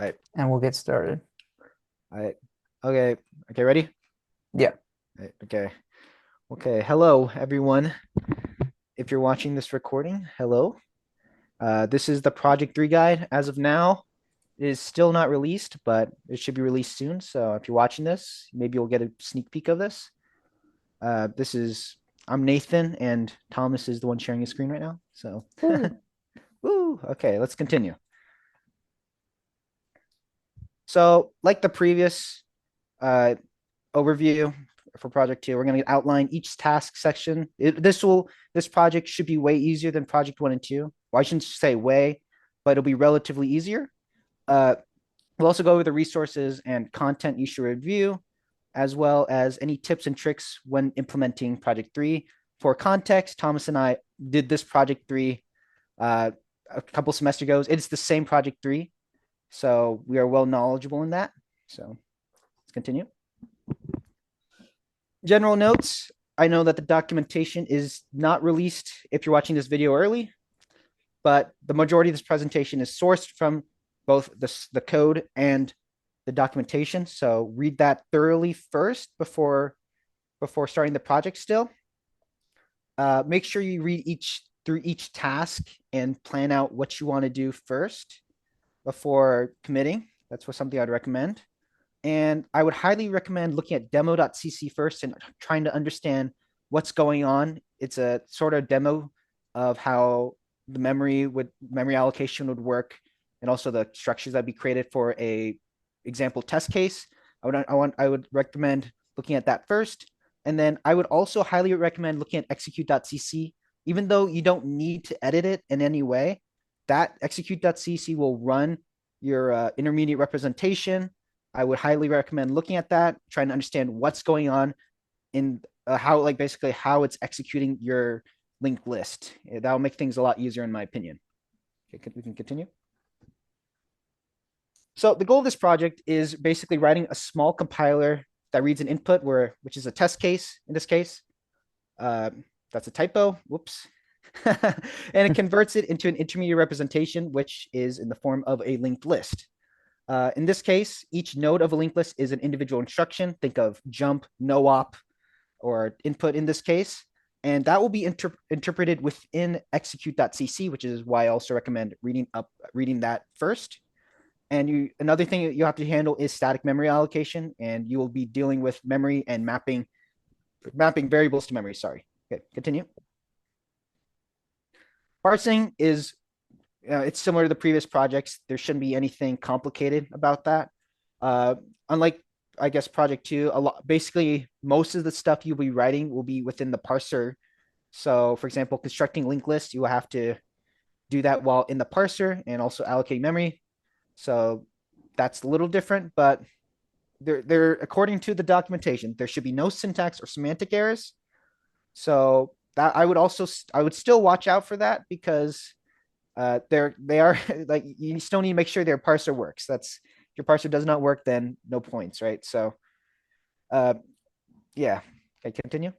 right, and we'll get started. all right. Okay, okay, ready? Yeah. Right, okay, okay. Hello, everyone. If you're watching this recording, hello. This is the Project 3 guide. As of now, it is still not released, but it should be released soon. So if you're watching this, maybe you'll get a sneak peek of this. This is I'm Nathan, and Thomas is the one sharing his screen right now. So, Woo. woo. Okay, let's continue. So, like the previous uh, overview for project 2, we're going to outline each task section. This project should be way easier than project 1 and 2. Well, I shouldn't say way, but it'll be relatively easier. Uh, we'll also go over the resources and content you should review, as well as any tips and tricks when implementing project 3. For context, Thomas and I did this project 3 a couple semesters ago. It's the same project 3, so we are well knowledgeable in that. So let's continue. General notes. I know that the documentation is not released if you're watching this video early, but the majority of this presentation is sourced from both the code and the documentation. So read that thoroughly first before starting the project still. Make sure you read through each task and plan out what you want to do first before committing. That's something I'd recommend. And I would highly recommend looking at demo.cc first and trying to understand what's going on. It's a sort of demo of how the memory allocation would work, and also the structures that be created for a example test case. I would recommend looking at that first. And then I would also highly recommend looking at execute.cc. Even though you don't need to edit it in any way, that execute.cc will run your intermediate representation. I would highly recommend looking at that, trying to understand what's going on in basically how it's executing your linked list. That'll make things a lot easier, in my opinion. Okay, we can continue. So the goal of this project is basically writing a small compiler that reads an input which is a test case in this case. Uh, that's a typo. Whoops. And it converts it into an intermediate representation, which is in the form of a linked list. In this case, each node of a linked list is an individual instruction. Think of jump, no op, or input in this case. And that will be interpreted within execute.cc, which is why I also recommend reading that first. And another thing that you have to handle is static memory allocation, and you will be dealing with memory and mapping variables to memory. Sorry. Okay, continue. Parsing is it's similar to the previous projects. There shouldn't be anything complicated about that. Unlike, I guess, project 2, basically most of the stuff you'll be writing will be within the parser. So, for example, constructing linked lists, you will have to do that while in the parser and also allocate memory. So that's a little different, but they're according to the documentation, there should be no syntax or semantic errors. So that I would still watch out for that, because they are like, you still need to make sure their parser works. That's If your parser does not work, then no points, right? So uh yeah. Okay, continue.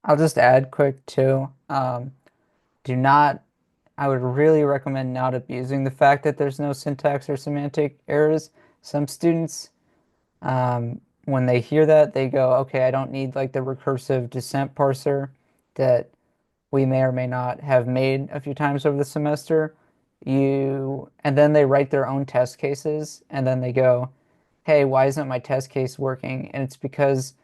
I'll just add quick too. Do not, I would really recommend not abusing the fact that there's no syntax or semantic errors. Some students, when they hear that, they go, okay, I don't need like the recursive descent parser that we may or may not have made a few times over the semester. And then they write their own test cases, and then they go, hey, why isn't my test case working? And it's because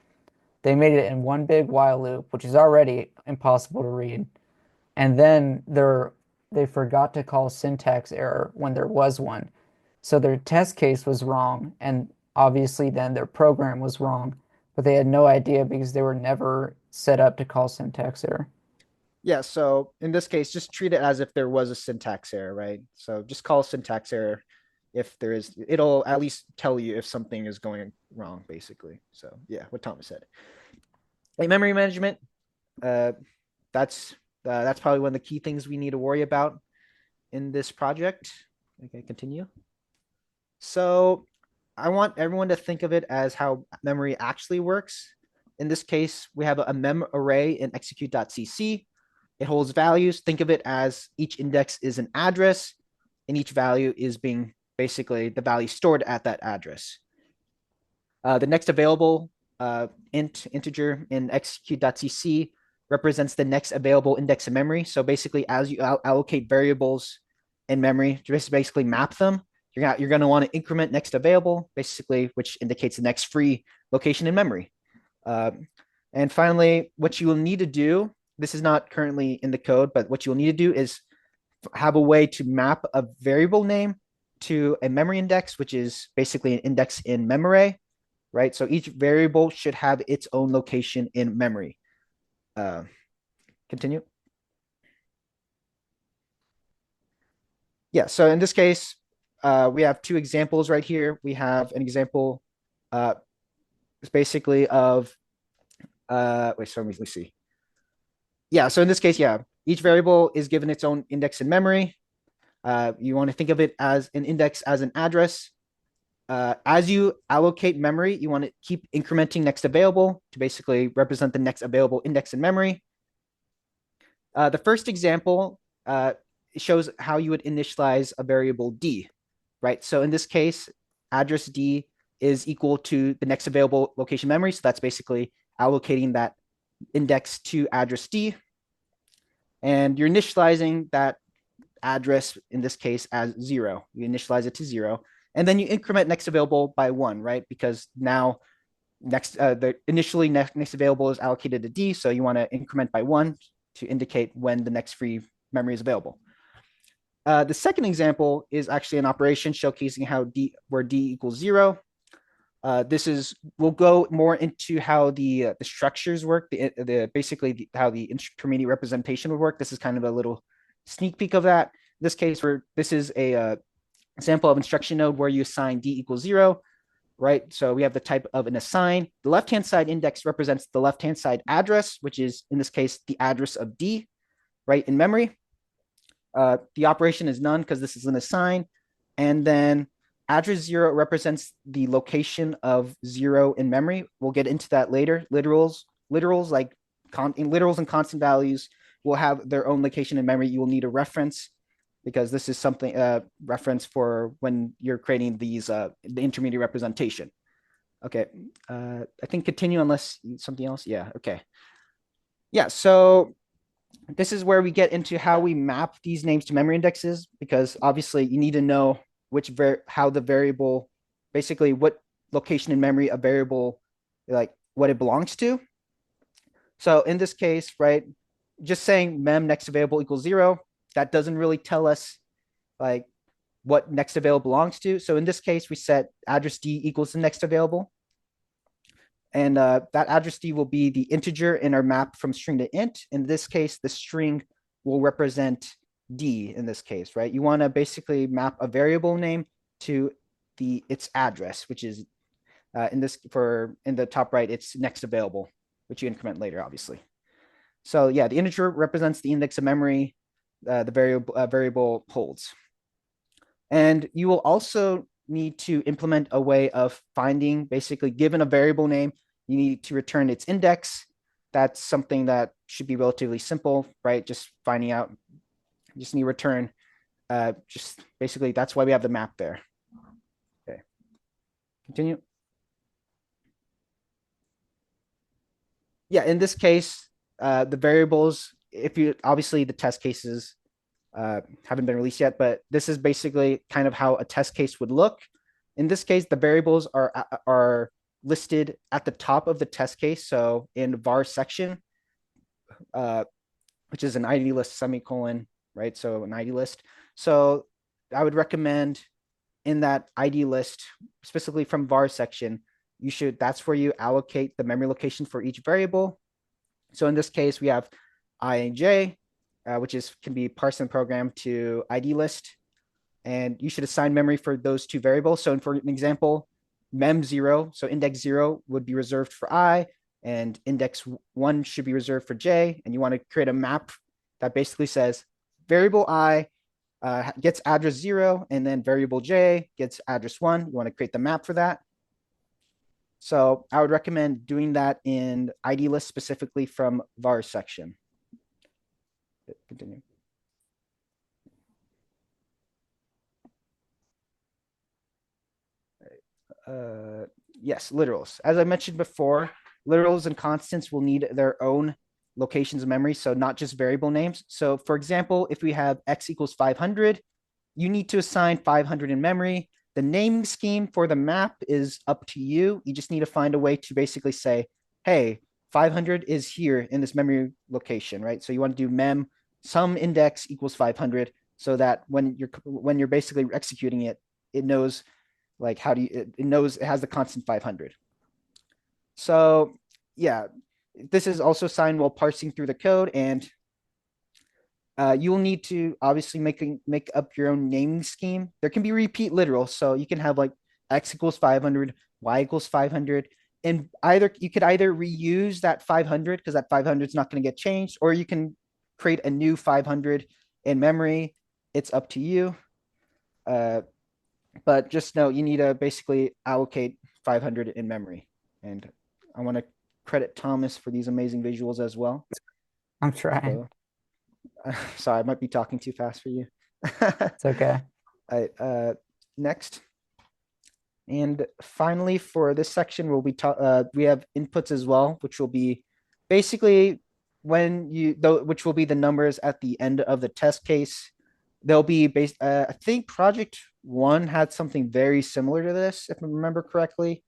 they made it in one big while loop, which is already impossible to read. And then they forgot to call syntax error when there was one. So their test case was wrong, and obviously then their program was wrong, but they had no idea because they were never set up to call syntax error. Yeah, so in this case, just treat it as if there was a syntax error, right? So just call syntax error if there is. It'll at least tell you if something is going wrong, basically. So yeah, what Thomas said. Hey, memory management. Uh, that's probably one of the key things we need to worry about in this project. Okay, continue. So I want everyone to think of it as how memory actually works. In this case, we have a mem array in execute.cc. It holds values. Think of it as each index is an address, and each value is being basically the value stored at that address. The next available integer in execute.cc represents the next available index in memory. So basically, as you allocate variables in memory, to basically map them, you're going to want to increment next available, basically, which indicates the next free location in memory. Uh, and finally, what you will need to do, this is not currently in the code, but what you will need to do is have a way to map a variable name to a memory index, which is basically an index in memory, right? So each variable should have its own location in memory. Uh, Continue. Yeah, so in this case, we have two examples right here. We have an example, it's basically of, wait, so let me see. Yeah, so in this case, yeah, each variable is given its own index in memory. You want to think of it as an index as an address. As you allocate memory, you want to keep incrementing next available to basically represent the next available index in memory. The first example shows how you would initialize a variable d, right? So in this case, address d is equal to the next available location memory. So that's basically allocating that index to address d. And you're initializing that address in this case as 0. You initialize it to 0. And then you increment next available by 1, right? Because now the initially next available is allocated to d, so you want to increment by 1 to indicate when the next free memory is available. The second example is actually an operation showcasing how where d equals 0. We'll go more into how the structures work, basically how the intermediate representation would work. This is kind of a little sneak peek of that. In this case, this is a example of instruction node where you assign d equals 0, right? So we have the type of an assign. The left-hand side index represents the left-hand side address, which is in this case the address of d, right, in memory. The operation is none because this is an assign. And then address 0 represents the location of 0 in memory. We'll get into that later. Literals like literals and constant values will have their own location in memory. You will need a reference because this is something reference for when you're creating these the intermediate representation. Okay, I think continue unless something else. Yeah, okay. Yeah, so this is where we get into how we map these names to memory indexes, because obviously you need to know how the variable, basically what location in memory a variable, like what it belongs to. So in this case, right, just saying mem next available equals 0, that doesn't really tell us like what next available belongs to. So in this case, we set address d equals the next available. And that address d will be the integer in our map from string to int. In this case, the string will represent d in this case, right? You want to basically map a variable name to its address, which is in the top right, it's next available, which you increment later, obviously. So yeah, the integer represents the index of memory the variable holds. And you will also need to implement a way of finding, basically given a variable name, you need to return its index. That's something that should be relatively simple, right? Just finding out, you just need to return, just basically that's why we have the map there. Okay, continue. Yeah, in this case, the variables, if you, obviously the test cases haven't been released yet, but this is basically kind of how a test case would look. In this case, the variables are listed at the top of the test case. So in var section, which is an ID list semicolon, right? So an ID list. So I would recommend in that ID list, specifically from var section, that's where you allocate the memory location for each variable. So in this case, we have I and j, which can be parsed and programmed to ID list. And you should assign memory for those two variables. So for an example, mem0, so index 0 would be reserved for I, and index 1 should be reserved for j. And you want to create a map that basically says variable I gets address 0, and then variable j gets address 1. You want to create the map for that. So I would recommend doing that in ID list specifically from var section. Continue. uh, yes, literals. As I mentioned before, literals and constants will need their own locations of memory, so not just variable names. So, for example, if we have x equals 500, you need to assign 500 in memory. The naming scheme for the map is up to you. You just need to find a way to basically say, hey, 500 is here in this memory location, right? So you want to do mem some index equals 500 so that when you're basically executing it, it knows like how do you it knows it has the constant 500. So yeah, this is also signed while parsing through the code, and you will need to obviously make up your own naming scheme. There can be repeat literals, so you can have like x equals 500, y equals 500, and either you could either reuse that 500 because that 500 is not going to get changed, or you can create a new 500 in memory. It's up to you. Uh, but just know you need to basically allocate 500 in memory. And I want to credit Thomas for these amazing visuals as well. I'm trying. So sorry, I might be talking too fast for you. It's okay. I, next. And finally, for this section, we have inputs as well, which will be basically which will be the numbers at the end of the test case. They'll be based. I think Project One had something very similar to this, if I remember correctly.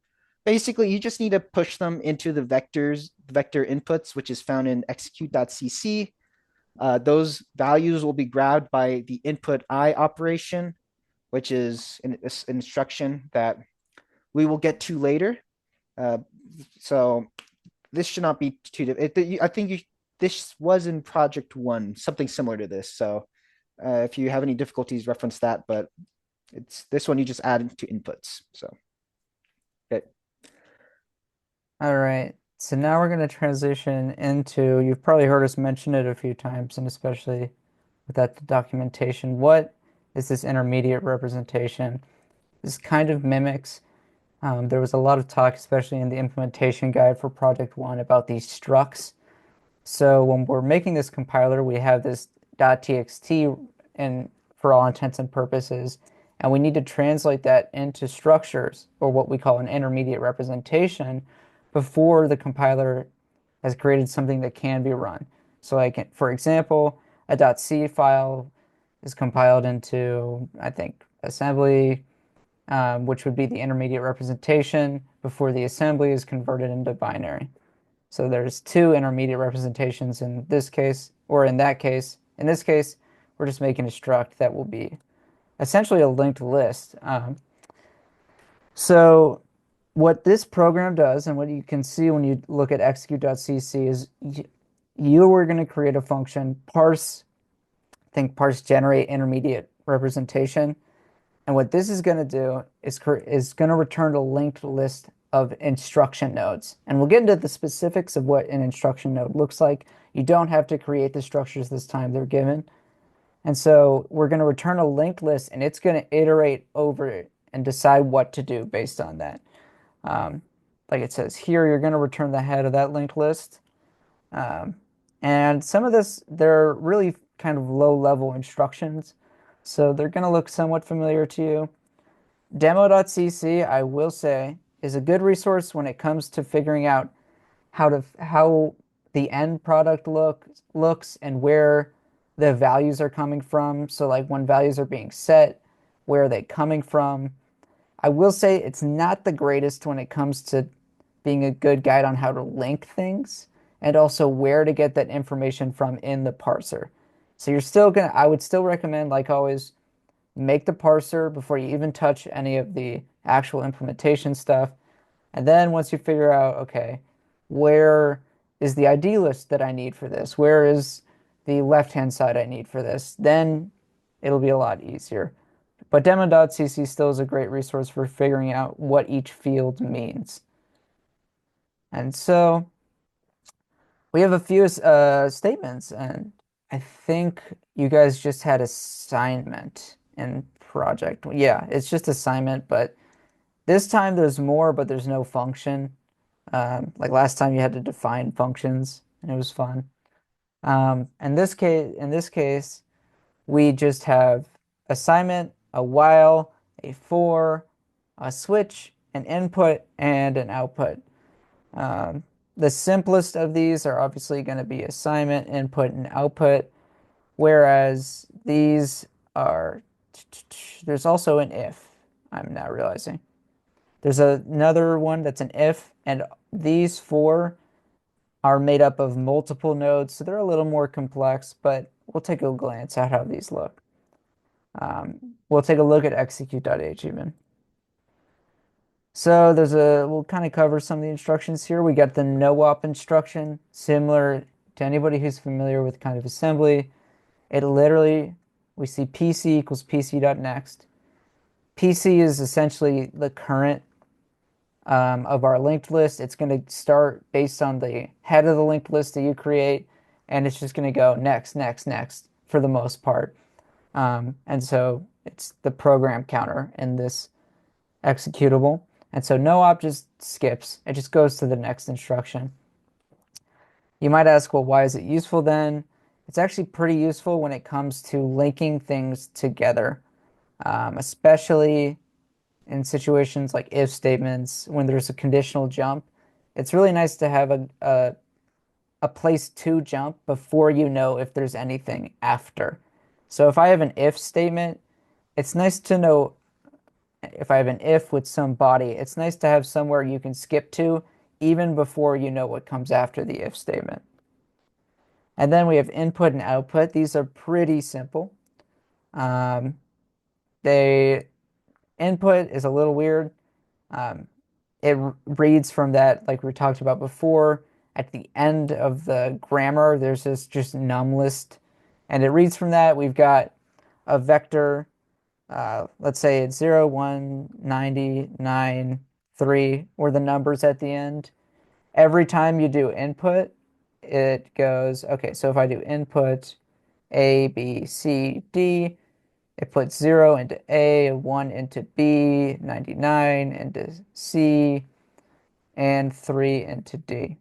Basically, you just need to push them into the vector inputs, which is found in execute.cc. Those values will be grabbed by the input I operation, which is an instruction that we will get to later. Uh, so this should not be too. I think this was in Project One, something similar to this. So if you have any difficulties, reference that. But it's this one you just add to inputs. So okay. All right. So now we're going to transition into, you've probably heard us mention it a few times, and especially with that documentation. What is this intermediate representation? This kind of mimics. There was a lot of talk, especially in the implementation guide for Project One, about these structs. So when we're making this compiler, we have this .txt and for all intents and purposes, and we need to translate that into structures or what we call an intermediate representation before the compiler has created something that can be run. So like for example, a .c file is compiled into, I think, assembly, which would be the intermediate representation before the assembly is converted into binary. So there's two intermediate representations in this case, or in that case. In this case, we're just making a struct that will be essentially a linked list. So what this program does, and what you can see when you look at execute.cc, is you are going to create a function, parse, think parse generate intermediate representation. And what this is going to do is going to return a linked list of instruction nodes. And we'll get into the specifics of what an instruction node looks like. You don't have to create the structures this time, they're given. And so we're going to return a linked list, and it's going to iterate over it and decide what to do based on that. Um, like it says here, you're going to return the head of that linked list. Um, and some of this, they're really kind of low-level instructions. So they're going to look somewhat familiar to you. Demo.cc, I will say, is a good resource when it comes to figuring out how the end product looks and where the values are coming from. So like when values are being set, where are they coming from? I will say it's not the greatest when it comes to being a good guide on how to link things and also where to get that information from in the parser. So I would still recommend, like always, make the parser before you even touch any of the actual implementation stuff. And then once you figure out, okay, where is the ID list that I need for this? Where is the left-hand side I need for this? Then it'll be a lot easier. But demo.cc still is a great resource for figuring out what each field means. And so we have a few statements, and I think you guys just had assignment in project. Yeah, it's just assignment, but this time there's more, but there's no function. Like last time you had to define functions, and it was fun. In this case, we just have assignment, a while, a for, a switch, an input and an output. Um, the simplest of these are obviously going to be assignment, input, and output, whereas these are, there's also an if, I'm now realizing. There's another one that's an if, and these four are made up of multiple nodes, so they're a little more complex, but we'll take a glance at how these look. We'll take a look at execute.h even. So we'll kind of cover some of the instructions here. We got the no-op instruction, similar to anybody who's familiar with kind of assembly. It literally, we see PC equals PC.next. PC is essentially the current of our linked list. It's going to start based on the head of the linked list that you create, and it's just going to go next, next, next for the most part. And so it's the program counter in this executable. And so no op just skips. It just goes to the next instruction. You might ask, well, why is it useful then? It's actually pretty useful when it comes to linking things together, especially in situations like if statements, when there's a conditional jump. It's really nice to have a place to jump before you know if there's anything after. So if I have an if statement, it's nice to know if I have an if with some body, it's nice to have somewhere you can skip to even before you know what comes after the if statement. And then we have input and output. These are pretty simple. Um, they input is a little weird. Um, it reads from that, like we talked about before. At the end of the grammar, there's this just num list, and it reads from that. We've got a vector. Let's say it's 0, 1, 99, 3, or the numbers at the end. Every time you do input, it goes, okay, so if I do input A, B, C, D, it puts 0 into A, 1 into B, 99 into C, and 3 into D.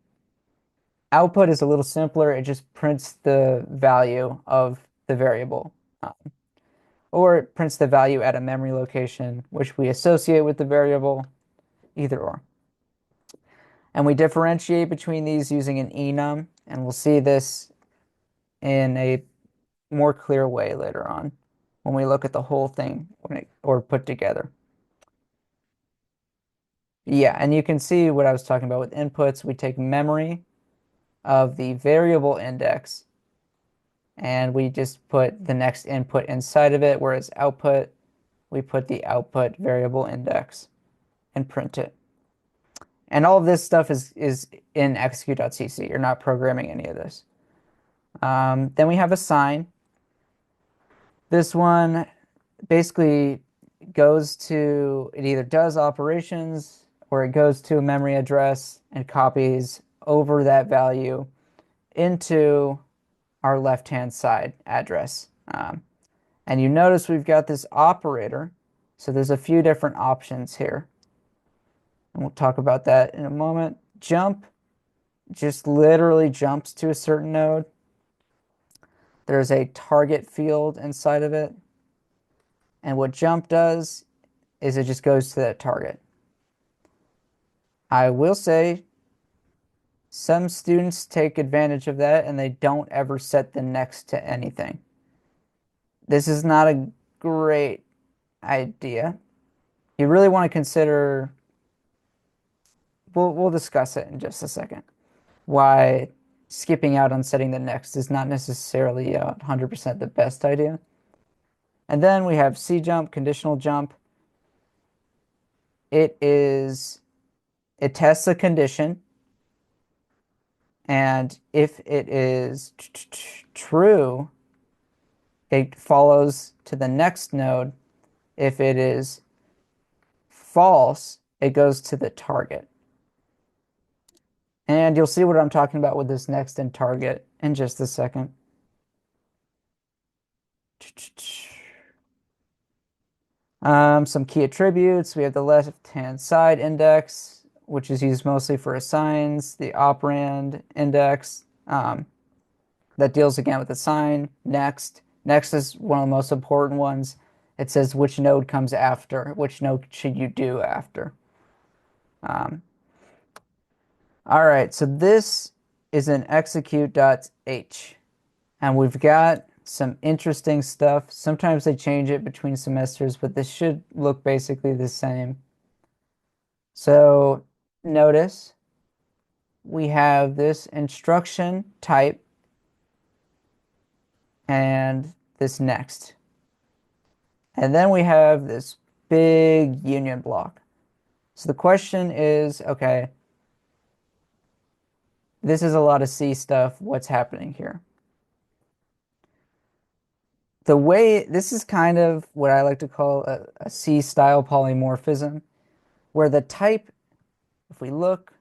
Output is a little simpler. It just prints the value of the variable, or it prints the value at a memory location, which we associate with the variable, either or. And we differentiate between these using an enum, and we'll see this in a more clear way later on when we look at the whole thing or put together. Yeah, and you can see what I was talking about with inputs. We take memory of the variable index and we just put the next input inside of it, whereas output, we put the output variable index and print it. And all of this stuff is in execute.cc. You're not programming any of this. Then we have assign. This one basically it either does operations or it goes to a memory address and copies over that value into our left-hand side address. And you notice we've got this operator. So there's a few different options here. And we'll talk about that in a moment. Jump just literally jumps to a certain node. There's a target field inside of it. And what jump does is it just goes to that target. I will say some students take advantage of that and they don't ever set the next to anything. This is not a great idea. You really want to consider, we'll discuss it in just a second, why skipping out on setting the next is not necessarily 100% the best idea. And then we have C jump, conditional jump. It tests a condition, and if it is true, it follows to the next node. If it is false, it goes to the target. And you'll see what I'm talking about with this next and target in just a second. Some key attributes. We have the left-hand side index, which is used mostly for assigns, the operand index that deals again with assign, next. Next is one of the most important ones. It says which node comes after, which node should you do after. Um, all right, so this is an execute.h, and we've got some interesting stuff. Sometimes they change it between semesters, but this should look basically the same. So notice we have this instruction type and this next. And then we have this big union block. So the question is, okay, this is a lot of C stuff. What's happening here? The way this is kind of what I like to call a C style polymorphism, where the type, if we look,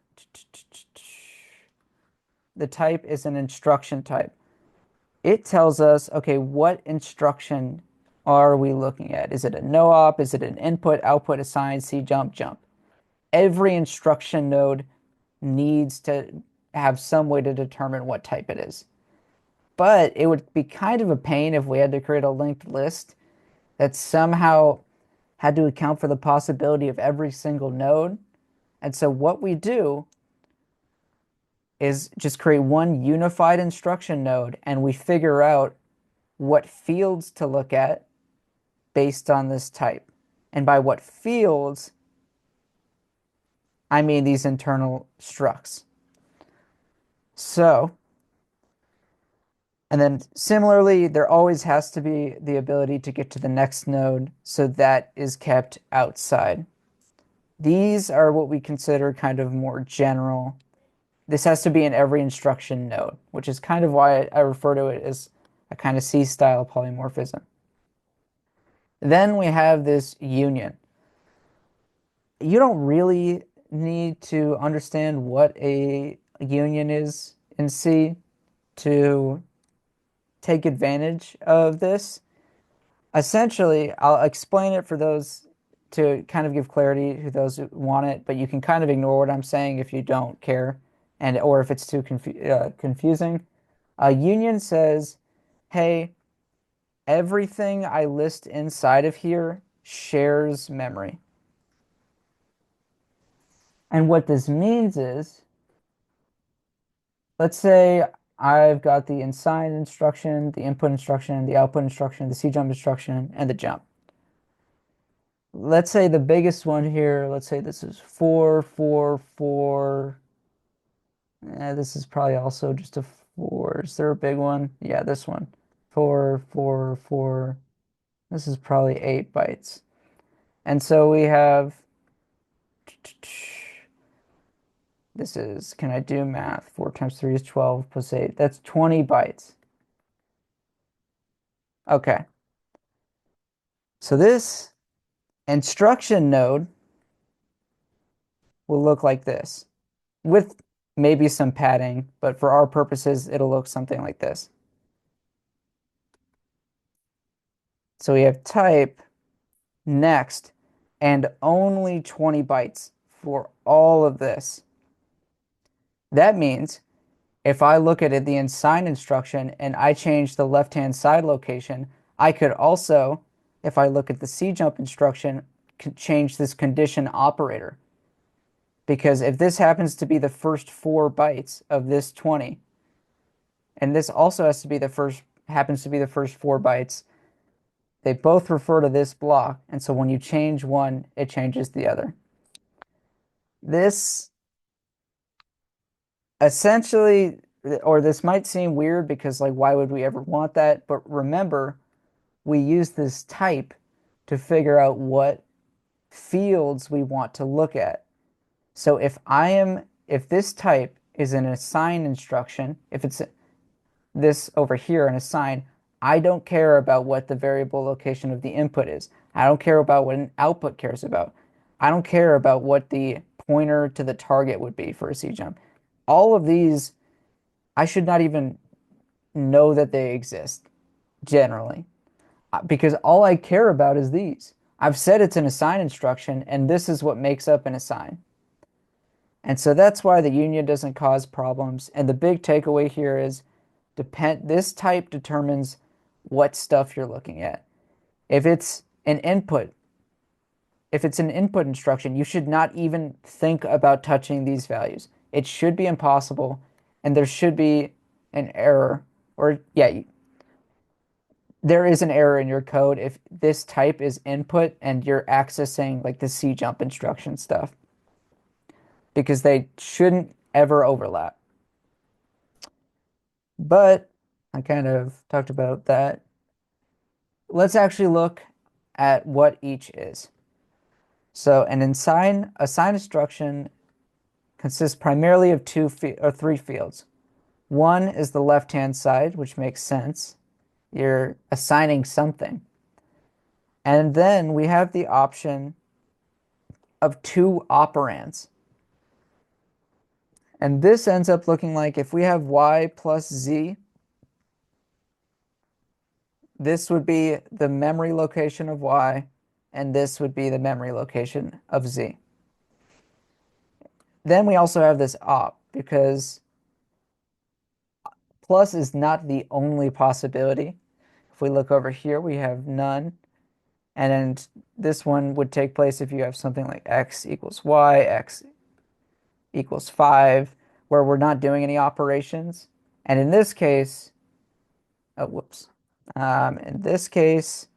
the type is an instruction type. It tells us, okay, what instruction are we looking at? Is it a no-op? Is it an input, output, assign, C jump, jump? Every instruction node needs to have some way to determine what type it is. But it would be kind of a pain if we had to create a linked list that somehow had to account for the possibility of every single node. And so what we do is just create one unified instruction node and we figure out what fields to look at based on this type. And by what fields, I mean these internal structs. So, and then similarly, there always has to be the ability to get to the next node, so that is kept outside. These are what we consider kind of more general. This has to be in every instruction node, which is kind of why I refer to it as a kind of C-style polymorphism. Then we have this union. You don't really need to understand what a union is in C to take advantage of this. Essentially, I'll explain it for those to kind of give clarity to those who want it, but you can kind of ignore what I'm saying if you don't care and or if it's too confusing. A union says, hey, everything I list inside of here shares memory. And what this means is, let's say I've got the assign instruction, the input instruction, the output instruction, the C jump instruction, and the jump. Let's say the biggest one here, let's say this is 4, 4, 4. This is probably also just a 4. Is there a big one? Yeah, this one. 4, 4, 4. This is probably 8 bytes. And so we have, this is, can I do math? 4 times 3 is 12 plus 8. That's 20 bytes. Okay. So this instruction node will look like this with maybe some padding, but for our purposes, it'll look something like this. So we have type next and only 20 bytes for all of this. That means if I look at it, the assign instruction and I change the left-hand side location, I could also, if I look at the C jump instruction, change this condition operator. Because if this happens to be the first 4 bytes of this 20, and this also has to be the first, happens to be the first 4 bytes, they both refer to this block. And so when you change one, it changes the other. This essentially, or this might seem weird because like, why would we ever want that? But remember, we use this type to figure out what fields we want to look at. So if this type is an assign instruction, if it's this over here, an assign, I don't care about what the variable location of the input is. I don't care about what an output cares about. I don't care about what the pointer to the target would be for a C jump. All of these, I should not even know that they exist generally because all I care about is these. I've said it's an assign instruction, and this is what makes up an assign. And so that's why the union doesn't cause problems. And the big takeaway here is this type determines what stuff you're looking at. If it's an input, if it's an input instruction, you should not even think about touching these values. It should be impossible, and there should be an error, or yeah, there is an error in your code if this type is input and you're accessing like the C jump instruction stuff, because they shouldn't ever overlap. But I kind of talked about that. Let's actually look at what each is. So an assign instruction consists primarily of or three fields. One is the left-hand side, which makes sense. You're assigning something. And then we have the option of two operands. And this ends up looking like if we have y plus z, this would be the memory location of y, and this would be the memory location of z. Then we also have this op, because plus is not the only possibility. If we look over here, we have none. And then this one would take place if you have something like x equals y, x equals 5, where we're not doing any operations. And in this case, oh, whoops. In this case,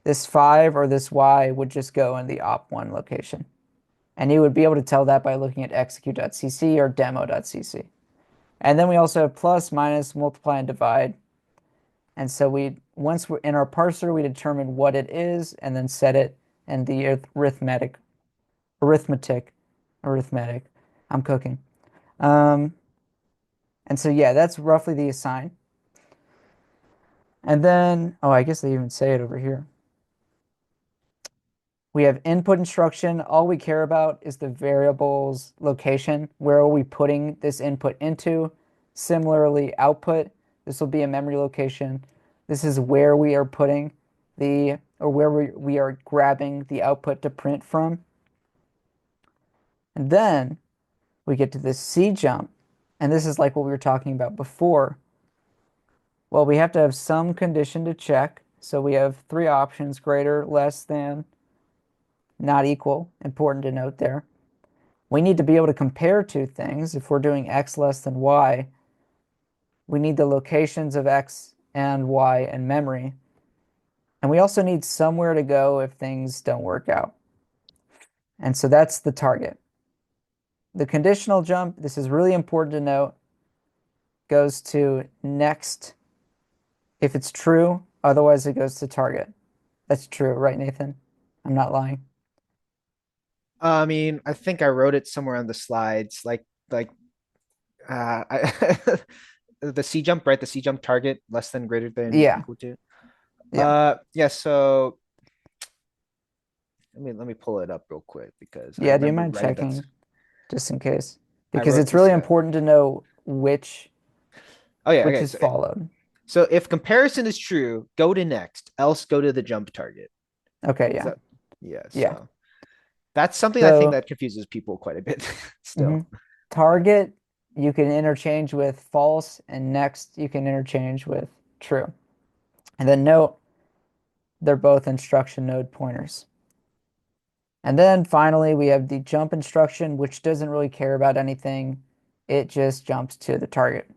this 5 or this y would just go in the op1 location. And you would be able to tell that by looking at execute.cc or demo.cc. And then we also have plus, minus, multiply, and divide. And so once we're in our parser, we determine what it is and then set it in the arithmetic. I'm cooking. And so yeah, that's roughly the assign. And then, oh, I guess they even say it over here. We have input instruction. All we care about is the variable's location. Where are we putting this input into? Similarly, output. This will be a memory location. This is where we are putting or where we are grabbing the output to print from. And then we get to this C jump. And this is like what we were talking about before. Well, we have to have some condition to check. So we have three options: greater, less than, not equal. Important to note there. We need to be able to compare two things. If we're doing x less than y, we need the locations of x and y in memory. And we also need somewhere to go if things don't work out. And so that's the target. The conditional jump, this is really important to note, goes to next if it's true. Otherwise, it goes to target. That's true, right, Nathan? I'm not lying. I mean, I think I wrote it somewhere on the slides, I, the C jump, right? The C jump target less than greater than Yeah, equal to. yeah. Yeah. So let me pull it up real quick because I Yeah, do you remember mind writing that. checking just in case? I Because wrote it's this. really important to know Oh yeah. which Okay. is followed. So if comparison is true, go to next. Else go to the jump target. Okay, Is yeah. that? Yeah. Yeah. So that's something I think So, that confuses people quite a bit mhm. still. Target you can interchange with false, and next you can interchange with true. And then note they're both instruction node pointers. And then finally, we have the jump instruction, which doesn't really care about anything. It just jumps to the target.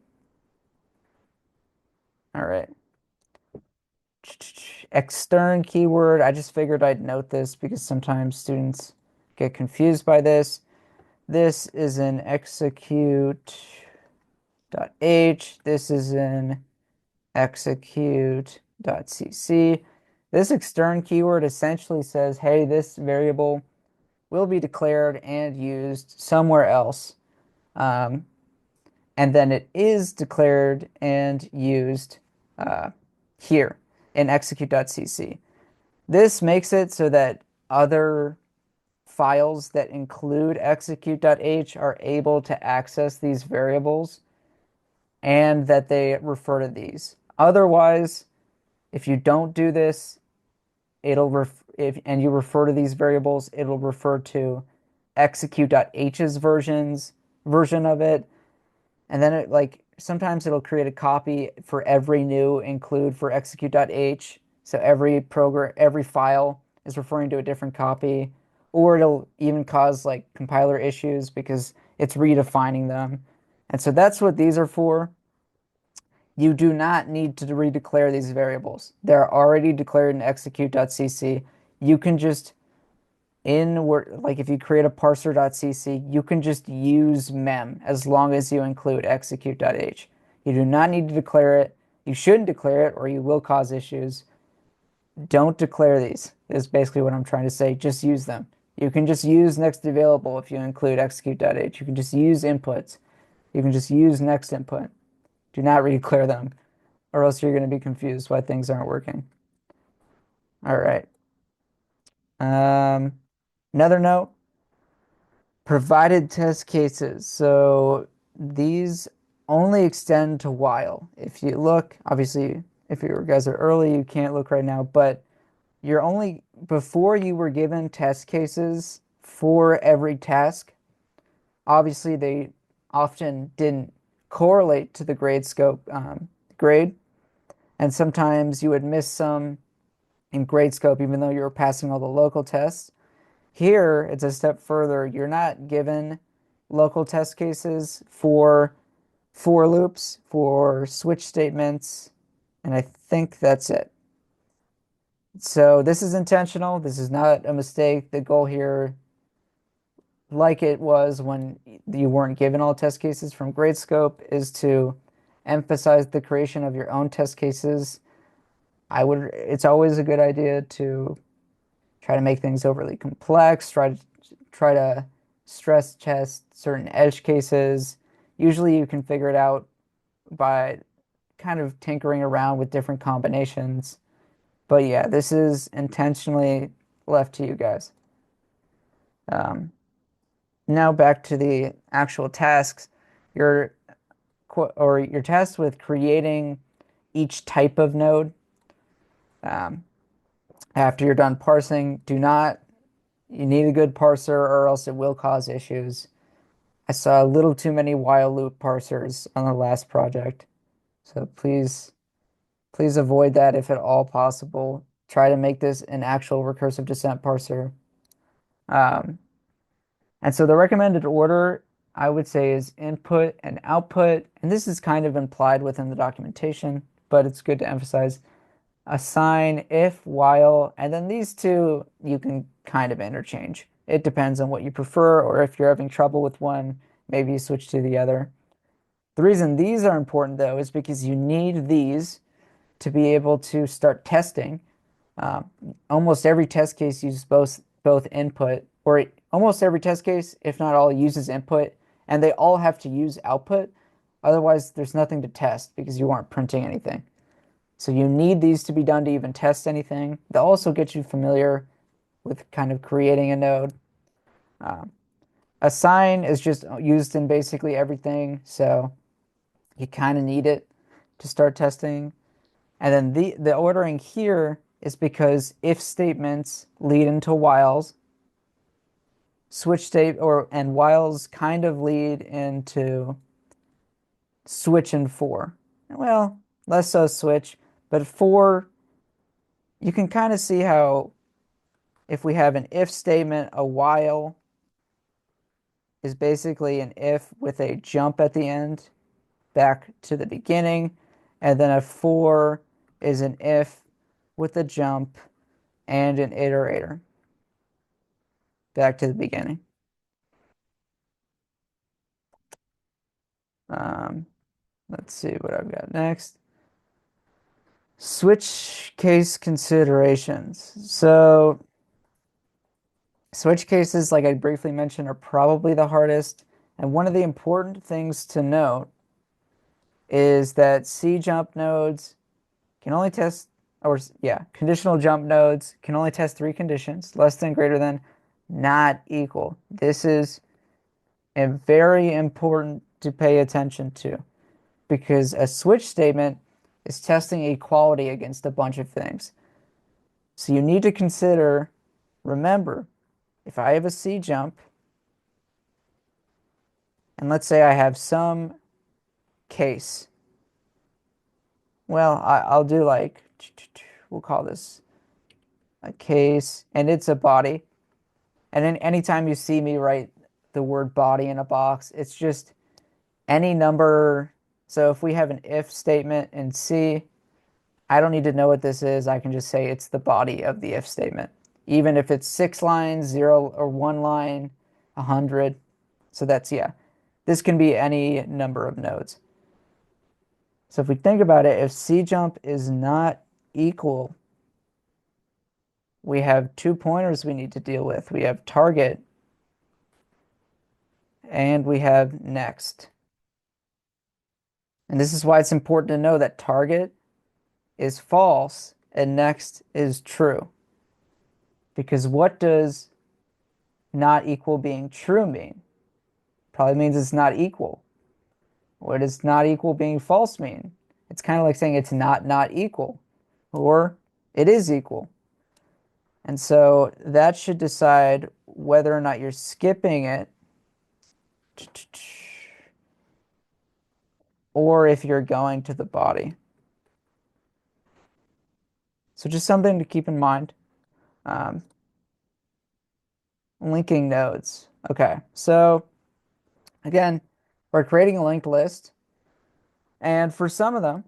All right. Extern keyword. I just figured I'd note this because sometimes students get confused by this. This is an execute.h. This is an execute.cc. This extern keyword essentially says, hey, this variable will be declared and used somewhere else. Um, and then it is declared and used here in execute.cc. This makes it so that other files that include execute.h are able to access these variables and that they refer to these. Otherwise, if you don't do this, and you refer to these variables, it'll refer to execute.h's version of it, and then it like sometimes it'll create a copy for every new include for execute.h. So every file is referring to a different copy, or it'll even cause like compiler issues because it's redefining them. And so that's what these are for. You do not need to redeclare these variables. They're already declared in execute.cc. You can just like if you create a parser.cc, you can just use mem as long as you include execute.h. You do not need to declare it. You shouldn't declare it or you will cause issues. Don't declare these, is basically what I'm trying to say. Just use them. You can just use next available if you include execute.h. You can just use inputs. You can just use next input. Do not redeclare them, or else you're going to be confused why things aren't working. All right. Um, Another note, provided test cases. So these only extend to while. If you look, obviously, if you guys are early, you can't look right now, but you're only, before you were given test cases for every task, obviously they often didn't correlate to the grade scope grade, and sometimes you would miss some in grade scope even though you were passing all the local tests. Here, it's a step further. You're not given local test cases for loops, for switch statements, and I think that's it. So this is intentional. This is not a mistake. The goal here, like it was when you weren't given all test cases from Gradescope, is to emphasize the creation of your own test cases. It's always a good idea to try to make things overly complex, try to stress test certain edge cases. Usually you can figure it out by kind of tinkering around with different combinations. But yeah, this is intentionally left to you guys. Um, Now back to the actual tasks. Your your task with creating each type of node. Um, After you're done parsing, you need a good parser or else it will cause issues. I saw a little too many while loop parsers on the last project. So please avoid that if at all possible. Try to make this an actual recursive descent parser. Um, and so the recommended order I would say is input and output. And this is kind of implied within the documentation, but it's good to emphasize. Assign, if, while, and then these two you can kind of interchange. It depends on what you prefer, or if you're having trouble with one, maybe you switch to the other. The reason these are important though is because you need these to be able to start testing. Um, Almost every test case uses both input, or almost every test case, if not all, uses input, and they all have to use output. Otherwise, there's nothing to test because you aren't printing anything. So you need these to be done to even test anything. They'll also get you familiar with kind of creating a node. Um, Assign is just used in basically everything, so you kind of need it to start testing. And then the ordering here is because if statements lead into whiles, switch state or and whiles kind of lead into switch and for. Well, less so switch, but for you can kind of see how if we have an if statement, a while is basically an if with a jump at the end back to the beginning, and then a for is an if with a jump and an iterator back to the beginning. Um, let's see what I've got next. Switch case considerations. So switch cases, like I briefly mentioned, are probably the hardest. And one of the important things to note is that C jump nodes can only test, or yeah, conditional jump nodes can only test three conditions: less than, greater than, not equal. This is a very important to pay attention to because a switch statement is testing equality against a bunch of things. So you need to consider, remember, if I have a C jump, and let's say I have some case, well, I'll do like, we'll call this a case, and it's a body. And then anytime you see me write the word body in a box, it's just any number. So if we have an if statement in C, I don't need to know what this is. I can just say it's the body of the if statement, even if it's 6 lines, 0 or 1 line, 100. So that's, yeah, this can be any number of nodes. So if we think about it, if C jump is not equal, we have 2 pointers we need to deal with. We have target and we have next. And this is why it's important to know that target is false and next is true. Because what does not equal being true mean? Probably means it's not equal. What does not equal being false mean? It's kind of like saying it's not equal or it is equal. And so that should decide whether or not you're skipping it or if you're going to the body. So just something to keep in mind. Um, Linking nodes. Okay, so again, we're creating a linked list. And for some of them,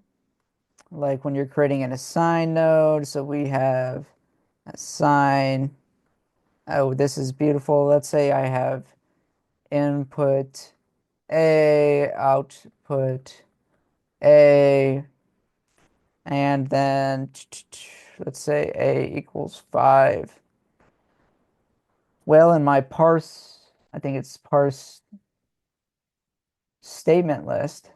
like when you're creating an assign node, so we have assign. Oh, this is beautiful. Let's say I have input A, output A, and then let's say A equals 5. Well, in my parse, I think it's parse statement list,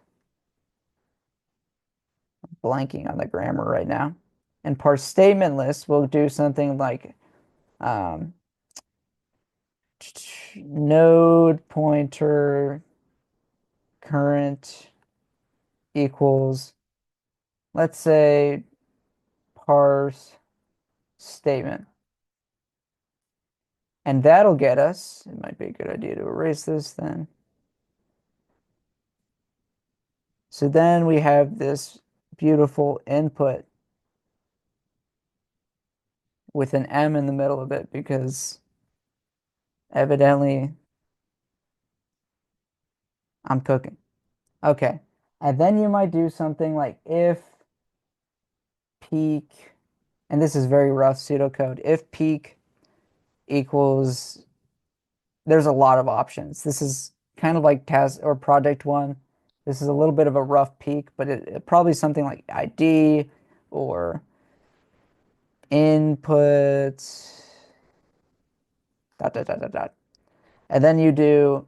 blanking on the grammar right now. And parse statement list will do something like um, node pointer current equals, let's say, parse statement. And that'll get us, it might be a good idea to erase this then. So then we have this beautiful input with an M in the middle of it because evidently I'm cooking. Okay. And then you might do something like if peak, and this is very rough pseudocode, if peak equals, there's a lot of options. This is kind of like task or project one. This is a little bit of a rough peak, but it probably something like ID or input dot dot dot dot dot. And then you do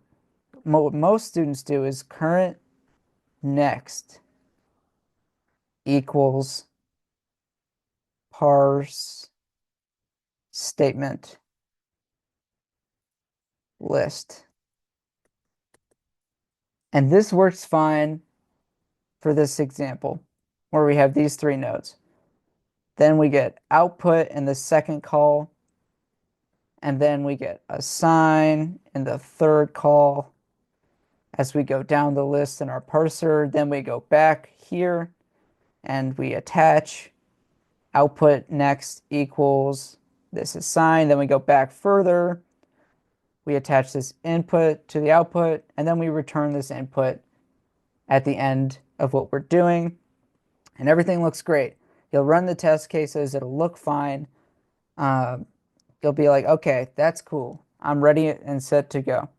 what most students do is current next equals parse statement list. And this works fine for this example where we have these 3 nodes. Then we get output in the second call, and then we get assign in the third call. As we go down the list in our parser, then we go back here and we attach output next equals this assign. Then we go back further. We attach this input to the output, and then we return this input at the end of what we're doing. And everything looks great. You'll run the test cases. It'll look fine. You'll be like, okay, that's cool. I'm ready and set to go.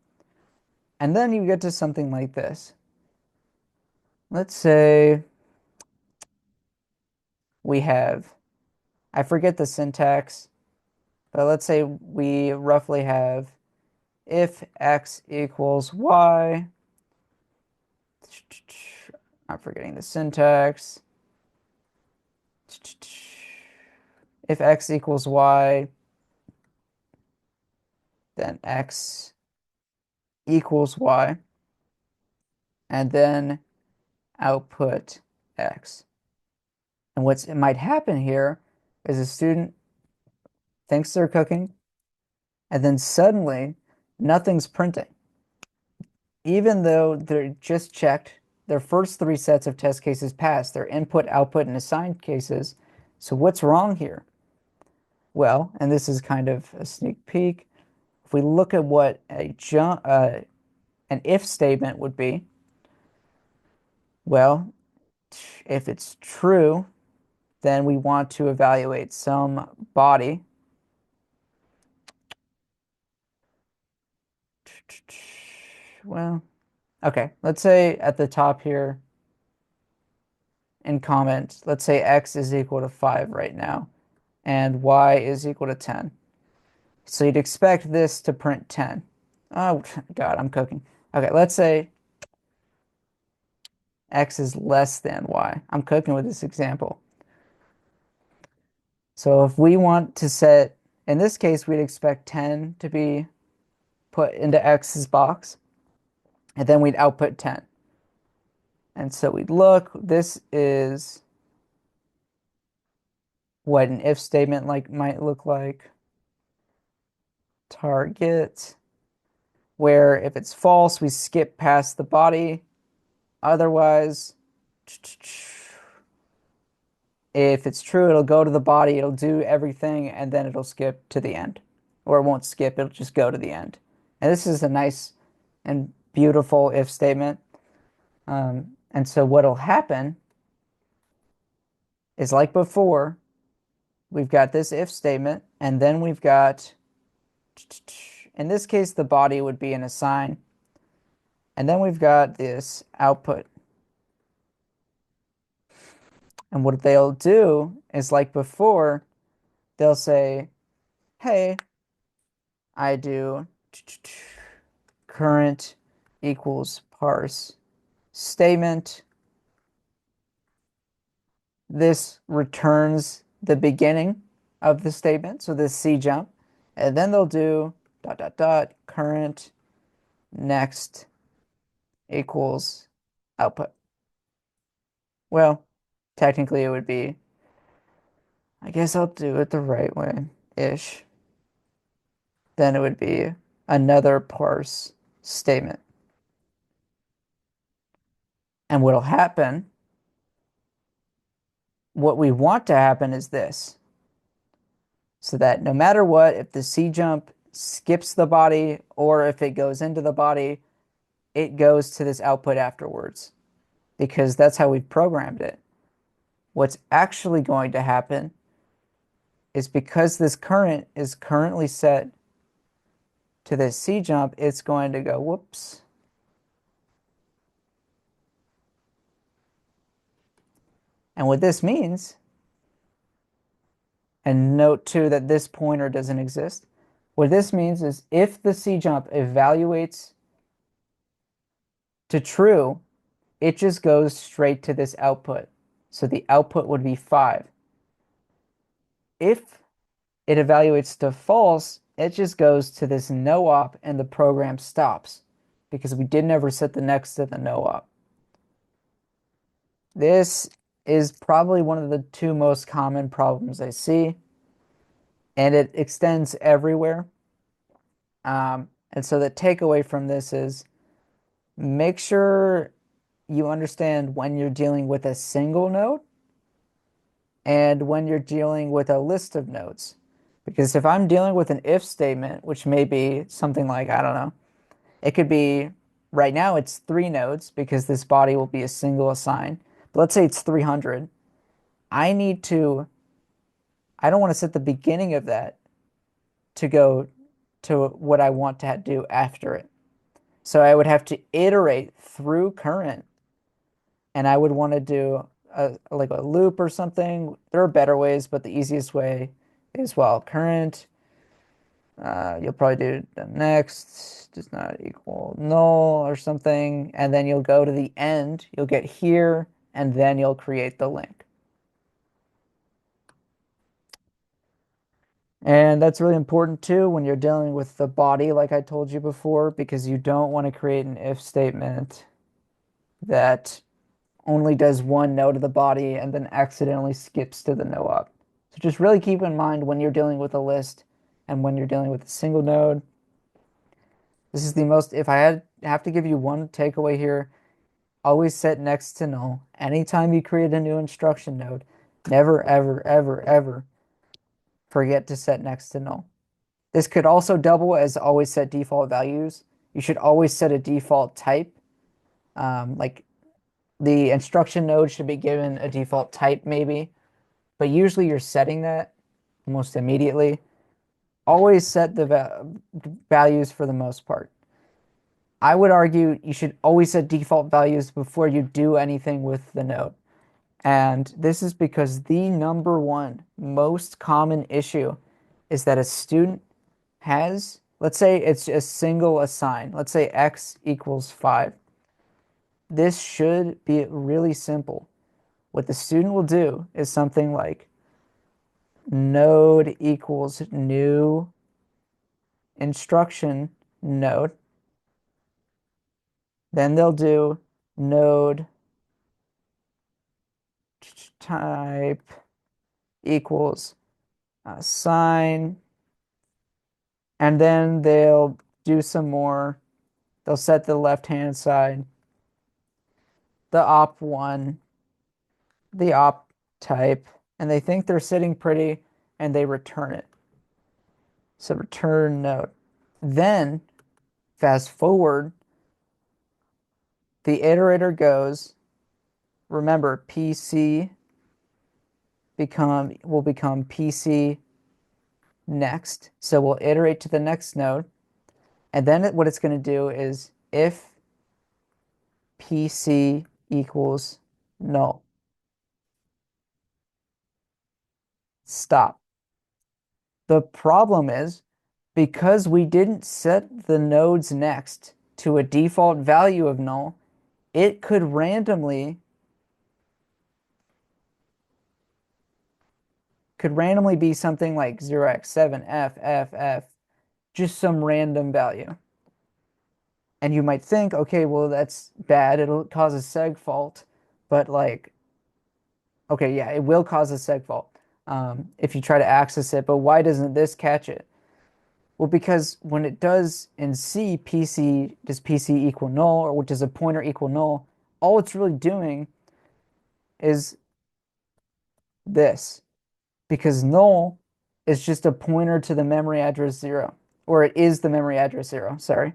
And then you get to something like this. Let's say we have, I forget the syntax, but let's say we roughly have if x equals y. I'm forgetting the syntax. If x equals y, then x equals y, and then output x. And what might happen here is a student thinks they're cooking, and then suddenly nothing's printing. Even though they're just checked, their first 3 sets of test cases passed, their input, output, and assigned cases. So what's wrong here? Well, and this is kind of a sneak peek. if we look at what an if statement would be, well, if it's true, then we want to evaluate some body. Well, okay, let's say at the top here in comment, let's say x is equal to 5 right now, and y is equal to 10. So you'd expect this to print 10. Oh, God, I'm cooking. Okay, let's say x is less than y. I'm cooking with this example. So if we want to set, in this case, we'd expect 10 to be put into x's box, and then we'd output 10. And so we'd look, this is what an if statement like might look like. Target, where if it's false, we skip past the body. Otherwise, if it's true, it'll go to the body, it'll do everything, and then it'll skip to the end. Or it won't skip, it'll just go to the end. And this is a nice and beautiful if statement. And so what'll happen is like before, we've got this if statement, and then we've got, in this case, the body would be an assign. And then we've got this output. And what they'll do is like before, they'll say, hey, I do current equals parse statement. This returns the beginning of the statement, so this C jump. And then they'll do dot dot dot current next equals output. Well, technically it would be, I guess I'll do it the right way-ish. Then it would be another parse statement. And what'll happen, what we want to happen is this. So that no matter what, if the C jump skips the body or if it goes into the body, it goes to this output afterwards because that's how we've programmed it. What's actually going to happen is because this current is currently set to this C jump, it's going to go, whoops. And what this means, and note too that this pointer doesn't exist. What this means is if the C jump evaluates to true, it just goes straight to this output. So the output would be 5. If it evaluates to false, it just goes to this no op and the program stops because we didn't ever set the next to the no op. This is probably one of the two most common problems I see, and it extends everywhere. And so the takeaway from this is make sure you understand when you're dealing with a single node and when you're dealing with a list of nodes. Because if I'm dealing with an if statement, which may be something like, I don't know, it could be right now it's 3 nodes because this body will be a single assign. But let's say it's 300. I need to, I don't want to set the beginning of that to go to what I want to do after it. So I would have to iterate through current and I would want to do like a loop or something. There are better ways, but the easiest way is, well, current. You'll probably do the next does not equal null or something, and then you'll go to the end. You'll get here, and then you'll create the link. And that's really important too when you're dealing with the body, like I told you before, because you don't want to create an if statement that only does one node of the body and then accidentally skips to the no op. So just really keep in mind when you're dealing with a list and when you're dealing with a single node. This is the most, if I have to give you one takeaway here, always set next to null. Anytime you create a new instruction node, never, ever, ever, ever forget to set next to null. This could also double as always set default values. You should always set a default type. Like the instruction node should be given a default type maybe, but usually you're setting that almost immediately. Always set the values for the most part. I would argue you should always set default values before you do anything with the node. And this is because the number one most common issue is that a student has, let's say it's a single assign, let's say x equals 5. This should be really simple. What the student will do is something like node equals new instruction node. Then they'll do node type equals assign. And then they'll do some more. They'll set the left hand side, the op1, the op type, and they think they're sitting pretty and they return it. So return node. Then fast forward, the iterator goes, remember PC will become PC next. So we'll iterate to the next node. And then what it's going to do is if PC equals null, stop. The problem is because we didn't set the nodes next to a default value of null, it could randomly be something like 0x7, F, just some random value. And you might think, okay, well, that's bad. It'll cause a seg fault. But like, okay, yeah, it will cause a seg fault if you try to access it. But why doesn't this catch it? Well, because when it does in C, does PC equal null, or does a pointer equal null? All it's really doing is this, because null is just a pointer to the memory address 0, or it is the memory address 0, sorry.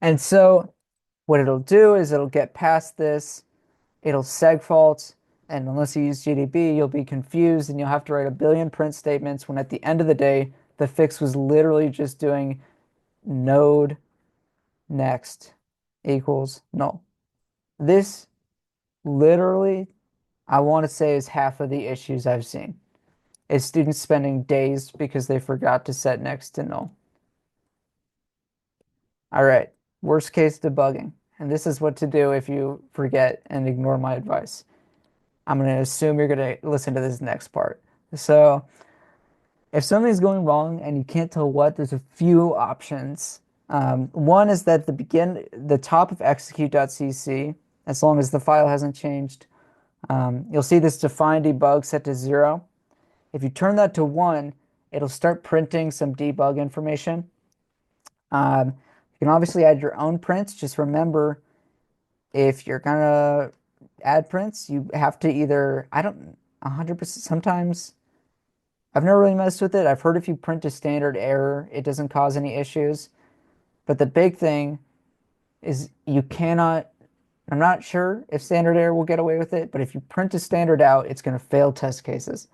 And so what it'll do is it'll get past this, it'll seg fault, and unless you use GDB, you'll be confused and you'll have to write a billion print statements when at the end of the day, the fix was literally just doing node next equals null. This literally, I want to say, is half of the issues I've seen. Is students spending days because they forgot to set next to null. All right, worst case debugging. And this is what to do if you forget and ignore my advice. I'm going to assume you're going to listen to this next part. So if something's going wrong and you can't tell what, there's a few options. One is that the top of execute.cc, as long as the file hasn't changed, you'll see this define debug set to 0. If you turn that to 1, it'll start printing some debug information. You can obviously add your own prints. Just remember, if you're gonna add prints, you have to either, I don't 100%, sometimes I've never really messed with it. I've heard if you print a standard error, it doesn't cause any issues. But the big thing is you cannot, I'm not sure if standard error will get away with it, but if you print a standard out, it's going to fail test cases.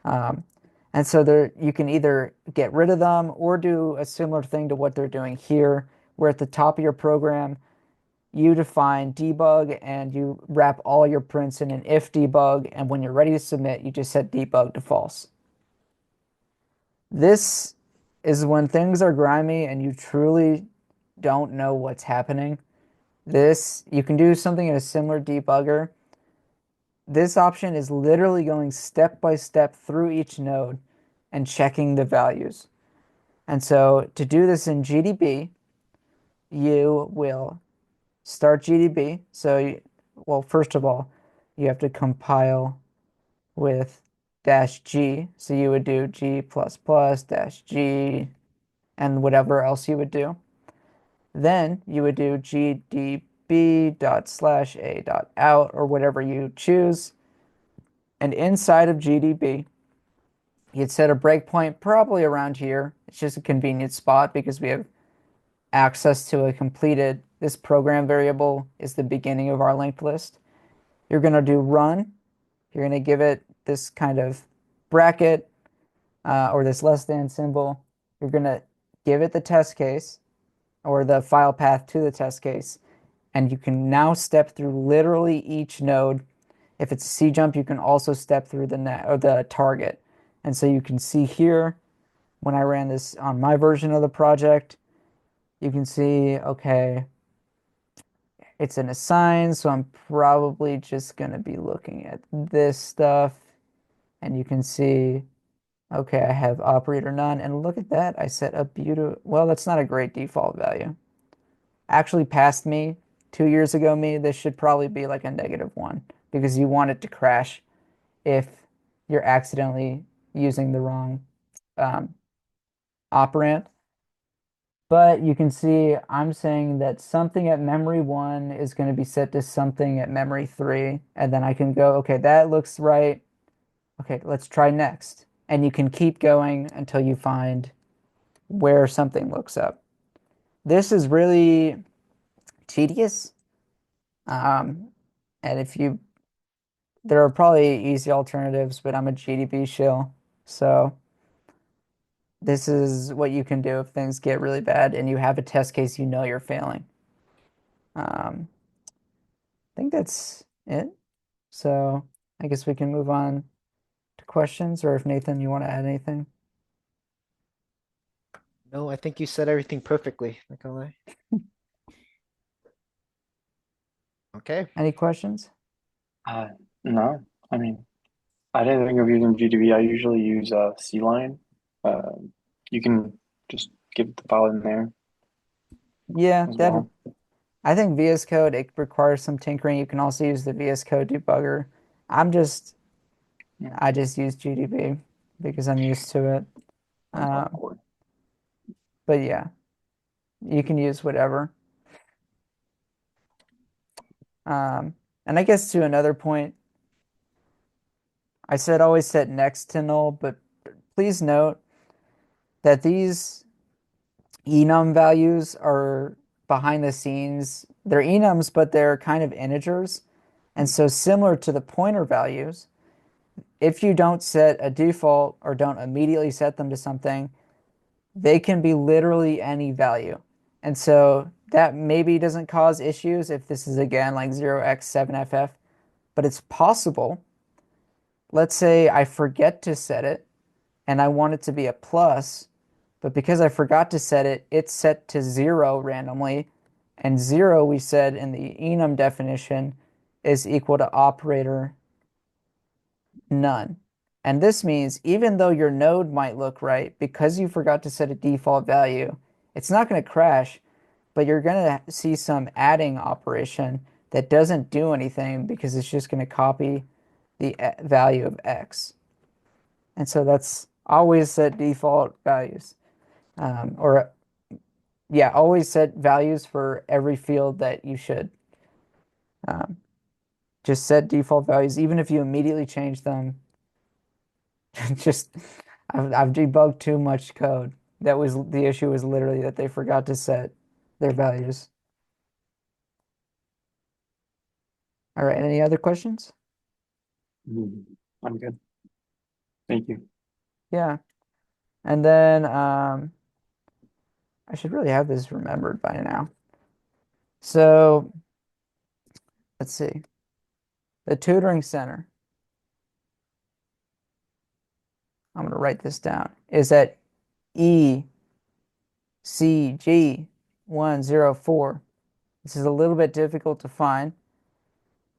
Um, and so you can either get rid of them or do a similar thing to what they're doing here, where at the top of your program, you define debug and you wrap all your prints in an if debug. And when you're ready to submit, you just set debug to false. This is when things are grimy and you truly don't know what's happening. You can do something in a similar debugger. This option is literally going step by step through each node and checking the values. And so to do this in GDB, you will start GDB. So, well, first of all, you have to compile with -g. So you would do g++ -g and whatever else you would do. Then you would do gdb./a.out or whatever you choose. And inside of GDB, You'd set a breakpoint probably around here. It's just a convenient spot because we have access to a completed, this program variable is the beginning of our linked list. You're going to do run. You're going to give it this kind of bracket or this less than symbol. You're going to give it the test case or the file path to the test case. And you can now step through literally each node. If it's a C jump, you can also step through the net or the target. And so you can see here when I ran this on my version of the project, you can see, okay, it's an assign, so I'm probably just going to be looking at this stuff. And you can see, okay, I have operator none. And look at that. I set a beautiful, well, that's not a great default value. Actually passed me 2 years ago me, this should probably be like a -1 because you want it to crash if you're accidentally using the wrong um, operand. But you can see I'm saying that something at memory 1 is going to be set to something at memory 3. And then I can go, okay, that looks right. Okay, let's try next. And you can keep going until you find where something looks up. This is really tedious. Um, and if you, there are probably easy alternatives, but I'm a GDB shill. So this is what you can do if things get really bad and you have a test case you know you're failing. I think that's it. So I guess we can move on to questions, or if Nathan, you want to add anything? No, I think you said everything perfectly. Not gonna lie. Okay. Any questions? Uh, no, I mean, I didn't think of using GDB. I usually use C-line. You can just get the file in there Yeah, as that well. I think VS Code it requires some tinkering. You can also use the VS Code debugger. I'm just Yeah, I just use GDB because I'm used to it. I'm Um, hardcore. but yeah, you can use whatever. Um, and I guess to another point, I said always set next to null, but please note that these enum values are behind the scenes. They're enums, but they're kind of integers. And so similar to the pointer values, if you don't set a default or don't immediately set them to something, they can be literally any value. And so that maybe doesn't cause issues if this is again like 0x7ff, but it's possible. Let's say I forget to set it and I want it to be a plus, but because I forgot to set it, it's set to 0 randomly. And 0, we said in the enum definition, is equal to operator none. And this means even though your node might look right, because you forgot to set a default value, it's not going to crash, but you're going to see some adding operation that doesn't do anything because it's just going to copy the value of x. And so that's always set default values. Or yeah, always set values for every field that you should. Um, just set default values, even if you immediately change them. Just I've debugged too much code. That was the issue was literally that they forgot to set their values. All right, any other questions? I'm good. Thank you. Yeah. And then I should really have this remembered by now. So let's see. The tutoring center, I'm going to write this down, is at ECG104. This is a little bit difficult to find,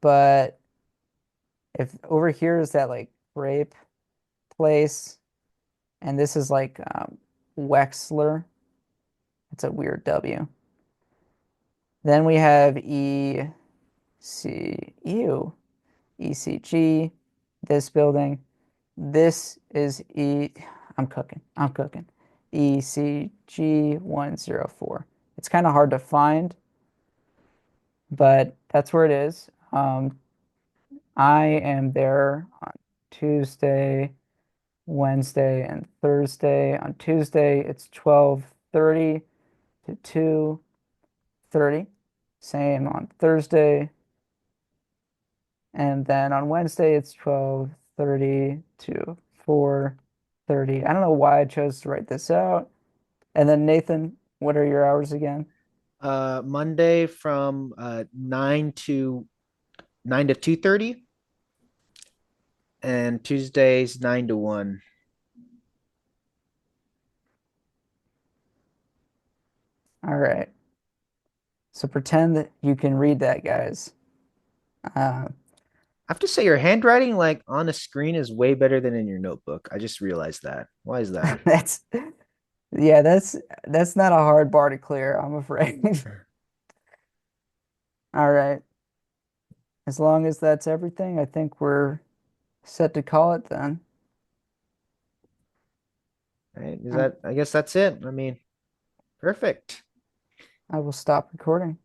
but if over here is that like grape place, and this is like Wexler, it's a weird W. Then we have ECG, this building. This is I'm cooking. I'm cooking. ECG 104. It's kind of hard to find, but that's where it is. I am there on Tuesday Wednesday and Thursday. On Tuesday, it's 12:30 to 2:30. Same on Thursday. And then on Wednesday, it's 12:30 to 4:30. I don't know why I chose to write this out. And then Nathan, what are your hours again? Monday from 9 to 2:30, and Tuesdays 9 to 1. All right. So pretend that you can read that, guys. Uh, I have to say your handwriting like on the screen is way better than in your notebook. I just realized that. Why is that? that's yeah, that's not a hard bar to clear, I'm afraid. All right. As long as that's everything, I think we're set to call it then. Right? Is Um, that I guess that's it. I mean, perfect. I will stop recording.